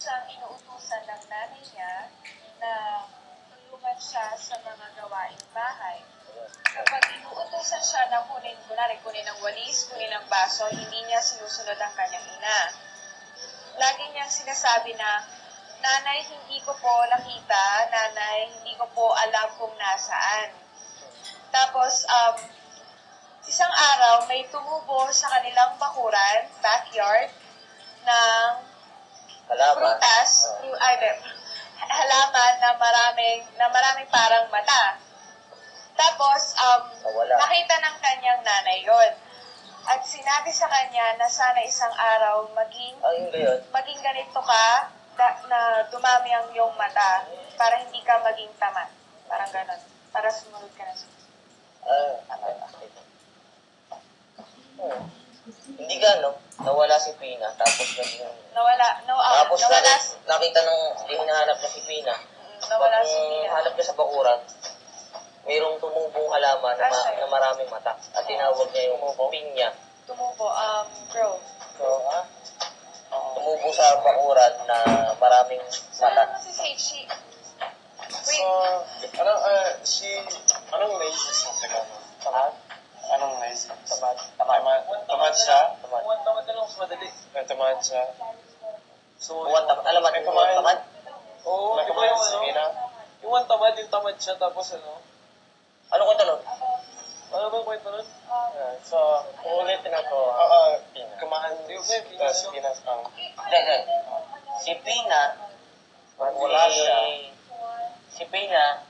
siyang inuutusan ng nanay niya na tulungan siya sa mga gawaing bahay. Kapag inuutusan siya na kunin ng walis, kunin ng baso, hindi niya sinusunod ang kanyang ina. Lagi niyang sinasabi na, "Nanay, hindi ko po nakita. Nanay, hindi ko po alam kung nasaan." Tapos, isang araw, may tumubo sa kanilang bakuran, backyard, ng prutas, halaman na maraming parang mata. Tapos, nakita ng kanyang nanay yon. At sinabi sa kanya na sana isang araw maging ganito ka, na dumami ang iyong mata para hindi ka maging tamad. Parang ganon. Para sumunod ka na sa Hindi nawala si Pina, tapos Nawala nakita nung hinahanap na si Pina. Nawala si Pina. Hanap niya sa bakuran, mayroong tumubong halaman na maraming mata. At tinawag niya yung pinya. Tumubo, grow. Tumubo sa bakuran na maraming mata. Ano si Sage? Anong lazy sa Tagalog? Tamad? Anong lazy? Tamad siya? Tamad na lang, mas madali. Tamad siya. So, alamat mo tamad? Oo, iba yung Yung tamad siya, tapos Ano kwento nun? Ano ba yung kwento nun? So, ulitin ako. Kumahan yung Pinas ang... Hindi. Si Pina, Wala siya. Si Pina,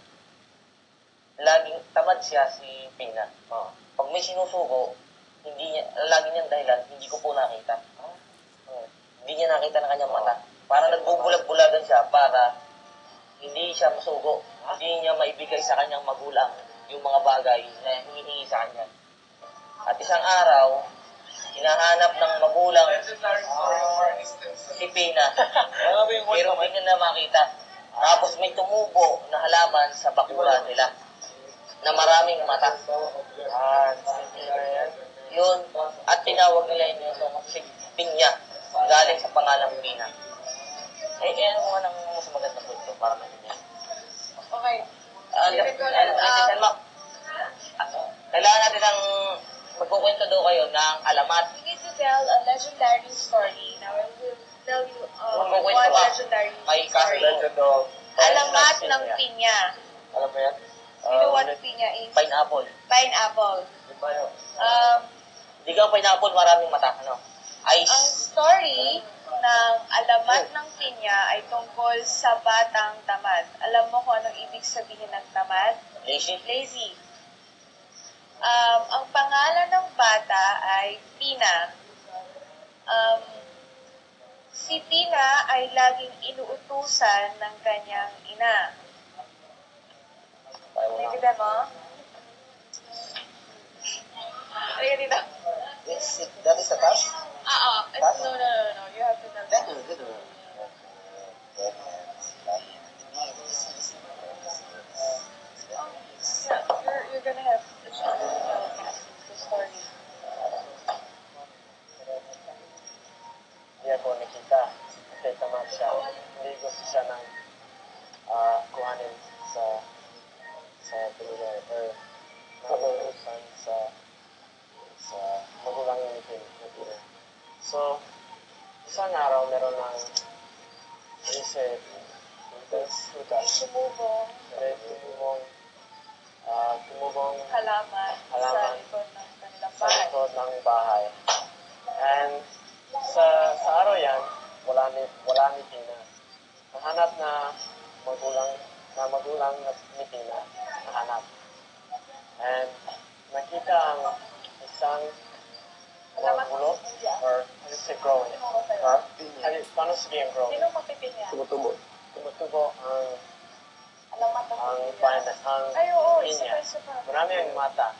laging tamad siya si Pina. Pag may sinusuko, lagi niyang dahilan, hindi ko po nakita. Hindi niya nakita ng kanyang mata. Parang nagbubulag-bulagan siya para hindi siya masuko. Hindi niya maibigay sa kanyang magulang yung mga bagay na hinihingi sa kanya. At isang araw, hinahanap ng magulang si Pina. Pero hindi niya na makita. Tapos may tumubo na halaman sa bakuran nila na maraming mata. Yun. At tinawag nila yun si Pinya. Galing sa pangalang Pina. Ano mo nga ng mas magandang kwento para maintindihan? Okay. Kailangan natin ng magkukwento daw kayo ng alamat. We need to tell a legendary story. Now, I will tell you one legendary story. Alamat ng pinya. Alam mo yan? You know what pinya is? Pineapple. Pineapple. Hindi ka pineapple, maraming mata. Ang Ice. story ng alamat ng pinya ay tungkol sa batang tamad. Alam mo kung anong ibig sabihin ng tamad? Lazy. Ang pangalan ng bata ay Pina. Si Pina ay laging inuutusan ng kanyang ina. Nagkita mo? Halika dito. That is a task? No. You have to tell them. You're gonna have to tell the story. Hindi ako nakita. Kasi tamad siya. Hindi gusto siya ng kuhanin sa tulungan or nauusan sa magulang yung Pina. So, isang araw meron ng tumubong Halaman sa likod ng kanilang sa bahay. likod ng bahay. And sa araw yan, wala ni Pina. Nahanap na magulang ni Pina. Nahanap. And nakita ang isang bulok or how do you say growing? Paano sige yung growing? Sino mapipinya? Tumutubo. Tumutubo ang Alamat ng pinya. ang Ay, oo. pinya. Isa pa. Marami ang mata.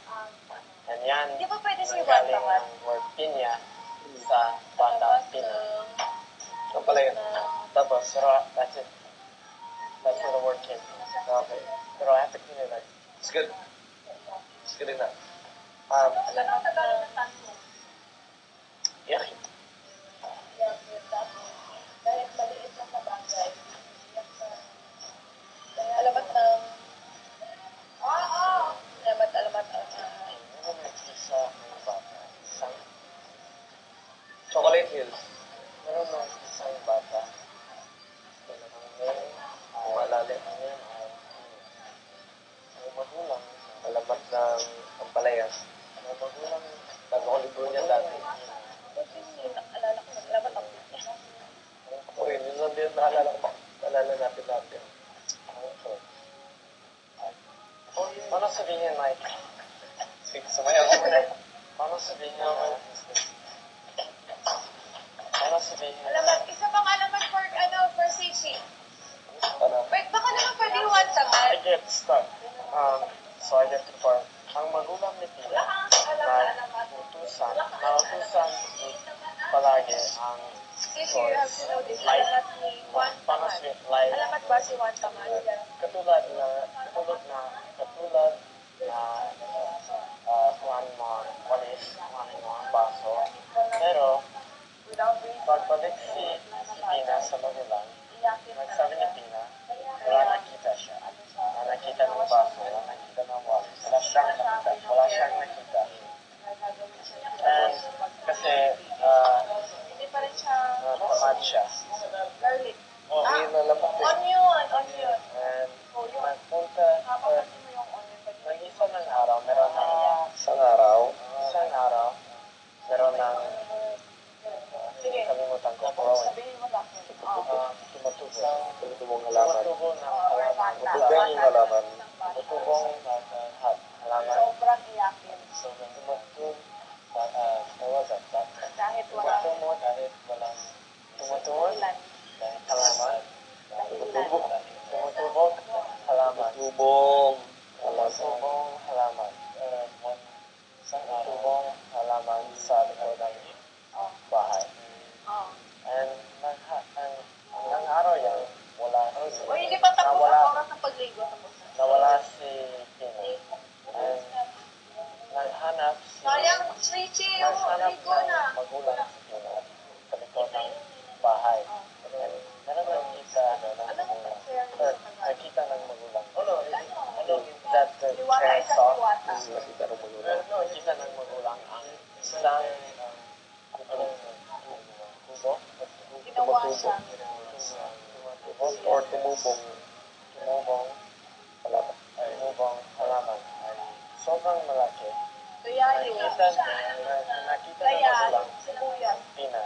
And yan, Di ba pwede si nanggaling Juan ang word pinya sa bata Pina. Ang pala yun. Tapos, that's it. That's where the word came from. Okay. Pero I have to clean it like. It's good. It's good enough. Alamat ng Yeah. dahil maliit lang na Alamat ni Juan Paano Tamad. si like Alamat ba si Juan Tamad? katulad na kuhanin mo ang walis, kuhanin mo ang baso. Pero pagbalik si Pina sa magulang, nagsabi ni Pina, wala nakita siya. Wala nakita ng baso, wala nakita ng walis. Wala siyang nakita. And kasi Hindi pa rin siya tamad siya. garlic. Yun na lang po. Onion! And Oh, yun. nagpunta, Papapansin mo yung onion pa ng isang araw, meron ng Sige. kalimutan ko. Pero Sabihin mo sa akin. tumutubong halaman. Matubang yung halaman. Tumutubong halaman. Sobrang iyakin. Tumutubong Kahit walang Tumutubong ilan. halaman. Dahilan. Tumutubong halaman. Tumutubong halaman. Tumutubong halaman sa likod ng Oh. bahay. Oh. And ang araw yan, wala O, hindi pa tapos ang oras ng pagligo. Tapos na. nawala si Pino. And naghanap Sayang, Richie, yung ligo ng na. magulang si Pino sa likod ng bahay. And meron nakita ng magulang. Or nakita ng magulang. That the Liwata chair isa saw. liwata. Nakita ng magulang. Nakita ng magulang ang isang kubo. Ginawa siya. Or tumubong halaman ay sobrang malaki. Kaya yun. Nakita ng Kaya magulang yung sibuyas. Pina.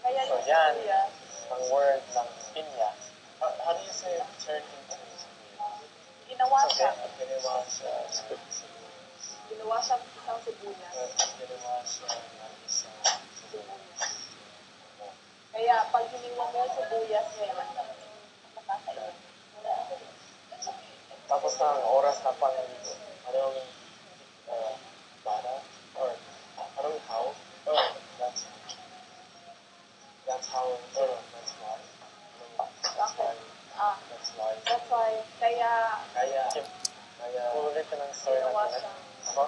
Kaya So yung yan, sibuyas. ang word ng pinya. How do you say turn into Ginawa siya. Ginawa siya. Ginawa siya isang sibuyas. Ginawa siya ng isang Kaya pag hiniwa mo yung sibuyas ngayon, makakain. Tapos na ang oras na pangligo. Anong para? Or anong how? That's how that's why. Bakit? That's why. That's why, kaya Kaya ulit ka ng story ginawa natin. siya. Ako?